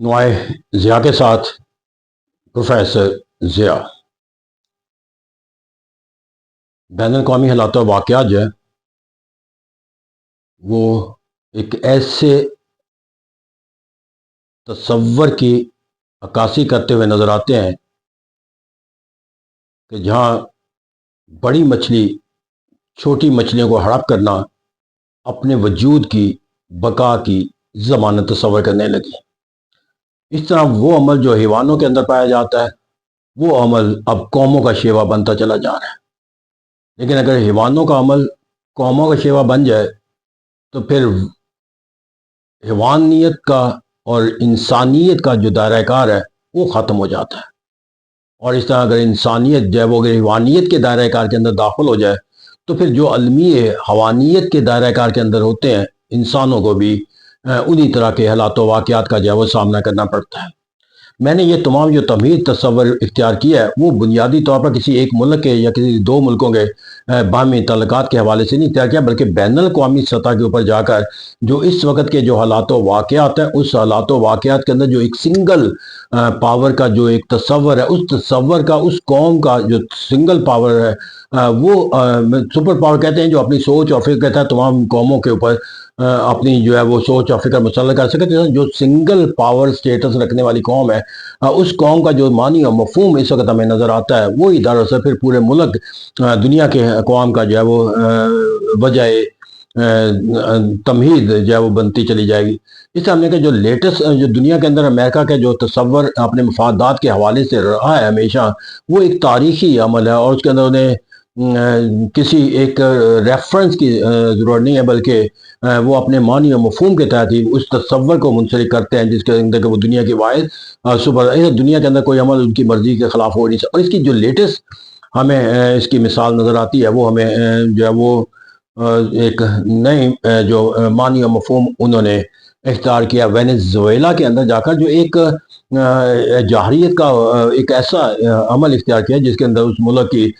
نوائے ضیاء کے ساتھ پروفیسر ضیاء بین الاقوامی حالات و واقعات جو ہے وہ ایک ایسے تصور کی عکاسی کرتے ہوئے نظر آتے ہیں کہ جہاں بڑی مچھلی چھوٹی مچھلیوں کو ہڑپ کرنا اپنے وجود کی بقا کی ضمانت تصور کرنے لگی۔ اس طرح وہ عمل جو حیوانوں کے اندر پایا جاتا ہے وہ عمل اب قوموں کا شیوا بنتا چلا جا رہا ہے، لیکن اگر حیوانوں کا عمل قوموں کا شیوا بن جائے تو پھر حیوانیت کا اور انسانیت کا جو دائرہ کار ہے وہ ختم ہو جاتا ہے، اور اس طرح اگر انسانیت جو ہے وہ اگر حیوانیت کے دائرہ کار کے اندر داخل ہو جائے تو پھر جو عالمی حیوانیت کے دائرہ کار کے اندر ہوتے ہیں انسانوں کو بھی انہی طرح کے حالات و واقعات کا جو ہے وہ سامنا کرنا پڑتا ہے۔ میں نے یہ تمام جو تمہید تصور اختیار کیا ہے وہ بنیادی طور پر کسی ایک ملک کے یا کسی دو ملکوں کے باہمی تعلقات کے حوالے سے نہیں اختیار کیا، بلکہ بین الاقوامی سطح کے اوپر جا کر جو اس وقت کے جو حالات و واقعات ہیں اس حالات و واقعات کے اندر جو ایک سنگل پاور کا جو ایک تصور ہے، اس تصور کا اس قوم کا جو سنگل پاور ہے وہ سپر پاور کہتے ہیں، جو اپنی سوچ اور فکر کہتا ہے تمام قوموں کے اوپر اپنی جو ہے وہ سوچ اور فکر مسلط کر سکتے ہیں۔ جو سنگل پاور سٹیٹس رکھنے والی قوم ہے اس قوم کا جو معنی اور مفہوم اس وقت ہمیں نظر آتا ہے وہی دراصل پھر پورے ملک دنیا کے اقوام کا جو ہے وہ وجہ تمہید جو ہے وہ بنتی چلی جائے گی۔ اس سے ہم نے کہا جو لیٹسٹ جو دنیا کے اندر امریکہ کے جو تصور اپنے مفادات کے حوالے سے رہا ہے ہمیشہ، وہ ایک تاریخی عمل ہے، اور اس کے اندر انہیں کسی ایک ریفرنس کی ضرورت نہیں ہے، بلکہ وہ اپنے معنی و مفہوم کے تحت ہی اس تصور کو منسلک کرتے ہیں جس کے اندر کہ وہ دنیا کی واحد سپر دنیا کے اندر کوئی عمل ان کی مرضی کے خلاف ہو نہیں سکتا۔ اور اس کی جو لیٹسٹ ہمیں اس کی مثال نظر آتی ہے وہ ہمیں جو ہے وہ ایک نئی جو معنی و مفہوم انہوں نے اختیار کیا وینزویلا کے اندر جا کر، جو ایک جاہریت کا ایک ایسا عمل اختیار کیا جس کے اندر اس ملک کی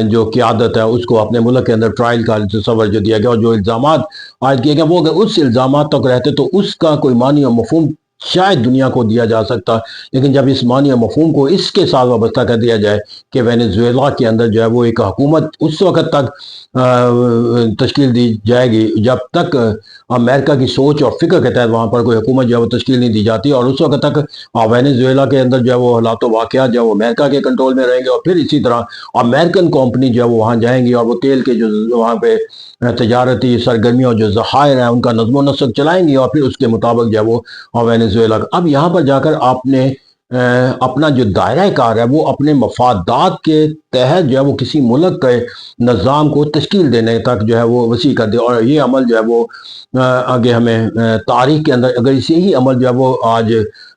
جو قیادت ہے اس کو اپنے ملک کے اندر ٹرائل کا تصور جو دیا گیا اور جو الزامات عائد کیے گئے وہ اگر اس الزامات تک رہتے تو اس کا کوئی معنی و مفہوم شاید دنیا کو دیا جا سکتا، لیکن جب اس معنی و مفہوم کو اس کے ساتھ وابستہ کر دیا جائے کہ وینزویلا کے اندر جو ہے وہ ایک حکومت اس وقت تک تشکیل دی جائے گی جب تک امریکہ کی سوچ اور فکر کے تحت وہاں پر کوئی حکومت جو ہے وہ تشکیل نہیں دی جاتی، اور اس وقت تک وینزویلا کے اندر جو ہے وہ حالات و واقعات جو ہے وہ امریکہ کے کنٹرول میں رہیں گے، اور پھر اسی طرح امریکن کمپنی جو ہے وہ وہاں جائیں گی اور وہ تیل کے جو وہاں پہ تجارتی سرگرمیوں جو ذخائر ہیں ان کا نظم و نسق چلائیں گی، اور پھر اس کے مطابق جو ہے وہ وینزویلا اب یہاں پر جا کر آپ نے اپنا جو دائرہ کار ہے وہ اپنے مفادات کے تحت جو ہے وہ کسی ملک کے نظام کو تشکیل دینے تک جو ہے وہ وسیع کر دے، اور یہ عمل جو ہے وہ آگے ہمیں تاریخ کے اندر اگر اسی ہی عمل جو ہے وہ آج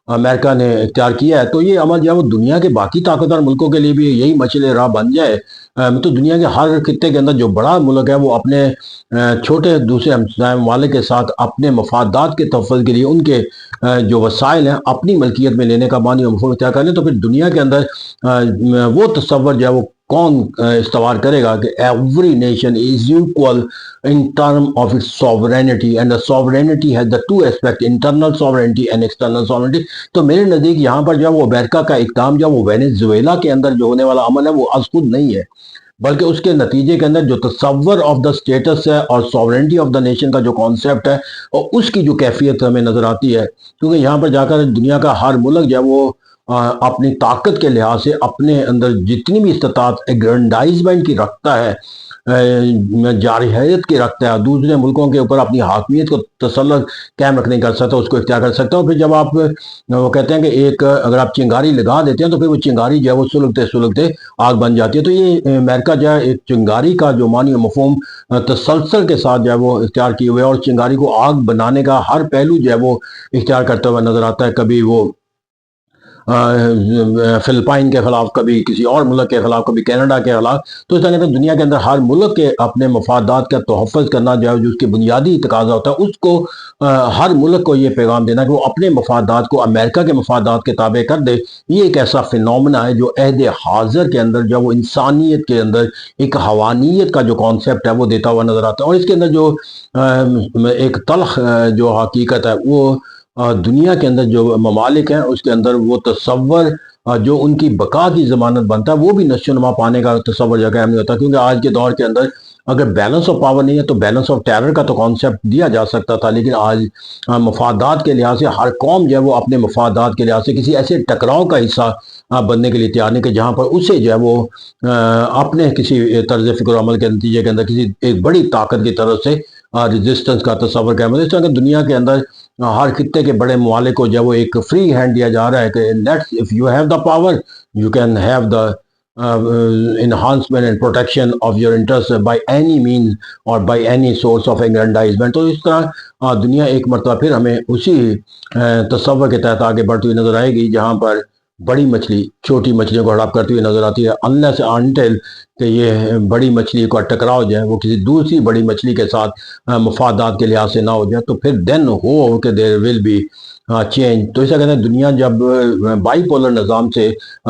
امریکہ نے اختیار کیا ہے تو یہ عمل جو ہے وہ دنیا کے باقی طاقتور ملکوں کے لیے بھی یہی مشعل راہ بن جائے تو دنیا کے ہر خطے کے اندر جو بڑا ملک ہے وہ اپنے چھوٹے دوسرے ہمسائے ممالک کے ساتھ اپنے مفادات کے تحفظ کے لیے ان کے جو وسائل ہیں اپنی ملکیت میں لینے کا معنی و مفہوم اختیار کر لیں، تو پھر دنیا کے اندر وہ تصور جو ہے وہ کون استوار کرے گا کہ every nation is equal in term of its sovereignty and the sovereignty has the two aspects internal sovereignty and external sovereignty۔ تو میرے نزدیک یہاں پر جو ہے وہ امریکہ کا اقدام جو ہے وہ وینزویلا کے اندر جو ہونے والا عمل ہے وہ از خود نہیں ہے، بلکہ اس کے نتیجے کے اندر جو تصور آف دا اسٹیٹس ہے اور سوورنٹی آف دا نیشن کا جو کانسیپٹ ہے اور اس کی جو کیفیت ہمیں نظر آتی ہے، کیونکہ یہاں پر جا کر دنیا کا ہر ملک جو ہے وہ اپنی طاقت کے لحاظ سے اپنے اندر جتنی بھی استطاعت ایگرینڈائزمنٹ کی رکھتا ہے، جارحیت کی رکھتا ہے، دوسرے ملکوں کے اوپر اپنی حاکمیت کو تسلط قائم رکھنے کر سکتا ہے، اس کو اختیار کر سکتا ہے۔ اور پھر جب آپ وہ کہتے ہیں کہ ایک اگر آپ چنگاری لگا دیتے ہیں تو پھر وہ چنگاری جو ہے وہ سلگتے سلگتے آگ بن جاتی ہے، تو یہ امریکہ جو ہے ایک چنگاری کا جو معنی و مفہوم تسلسل کے ساتھ جو ہے وہ اختیار کیے ہوئے اور چنگاری کو آگ بنانے کا ہر پہلو جو ہے وہ اختیار کرتے ہوئے نظر آتا ہے، کبھی وہ فلپائن کے خلاف، کبھی کسی اور ملک کے خلاف، کبھی کینیڈا کے خلاف۔ تو اس طرح سے دنیا کے اندر ہر ملک کے اپنے مفادات کا تحفظ کرنا جو ہے جو اس کے بنیادی تقاضا ہوتا ہے، اس کو ہر ملک کو یہ پیغام دینا کہ وہ اپنے مفادات کو امریکہ کے مفادات کے تابع کر دے، یہ ایک ایسا فینومنا ہے جو عہد حاضر کے اندر جو ہے وہ انسانیت کے اندر ایک حوانیت کا جو کانسیپٹ ہے وہ دیتا ہوا نظر آتا ہے۔ اور اس کے اندر جو ایک تلخ جو حقیقت ہے وہ دنیا کے اندر جو ممالک ہیں اس کے اندر وہ تصور جو ان کی بقا کی ضمانت بنتا ہے وہ بھی نشو و نما پانے کا تصور جو ہے نہیں ہوتا، کیونکہ آج کے دور کے اندر اگر بیلنس آف پاور نہیں ہے تو بیلنس آف ٹیرر کا تو کانسیپٹ دیا جا سکتا تھا، لیکن آج مفادات کے لحاظ سے ہر قوم جو ہے وہ اپنے مفادات کے لحاظ سے کسی ایسے ٹکراؤ کا حصہ بننے کے لیے تیار نہیں کہ جہاں پر اسے جو ہے وہ اپنے کسی طرز فکر و عمل کے نتیجے کے اندر کسی ایک بڑی طاقت کی طرف سے ریزسٹنس کا تصور کیا مطلب اس طرح کہ دنیا کے اندر ہر خطے کے بڑے ممالک کو جو وہ ایک فری ہینڈ دیا جا رہا ہے کہ let's if you have the power you can have the enhancement and protection of your interests by any means or by any source of aggrandizement. تو اس طرح دنیا ایک مرتبہ پھر ہمیں اسی تصور کے تحت آگے بڑھتی ہوئی نظر آئے گی جہاں پر بڑی مچھلی چھوٹی مچھلیوں کو ہڑپ کرتی ہوئی نظر آتی ہے unless until کہ یہ بڑی مچھلی کا ٹکراؤ جو ہے وہ کسی دوسری بڑی مچھلی کے ساتھ مفادات کے لحاظ سے نہ ہو جائے تو پھر دین ہو کہ دیر ول بی چینج. تو ایسا کہتے ہیں دنیا جب بائی پولر نظام سے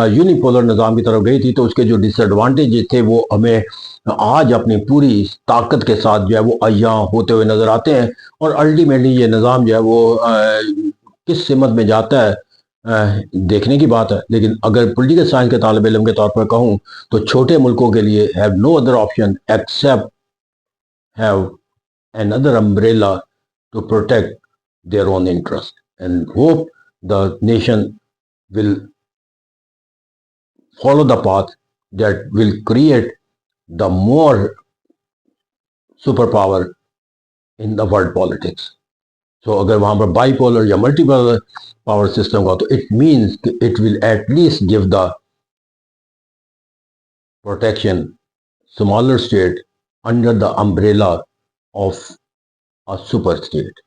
یونی پولر نظام کی طرف گئی تھی تو اس کے جو ڈس ایڈوانٹیج تھے وہ ہمیں آج اپنی پوری طاقت کے ساتھ جو ہے وہ عیاں ہوتے ہوئے نظر آتے ہیں، اور الٹیمیٹلی یہ نظام جو ہے وہ کس سمت میں جاتا ہے دیکھنے کی بات ہے. لیکن اگر پولیٹیکل سائنس کے طالب علم کے طور پر کہوں تو چھوٹے ملکوں کے لیے have no other option accept have another umbrella to protect their own interest and hope the nation will follow the path that will create the more superpower in the world politics. So اگر وہاں پر bipolar یا multi power system کا تو it means it will at least give the protection smaller state under the umbrella of a super state.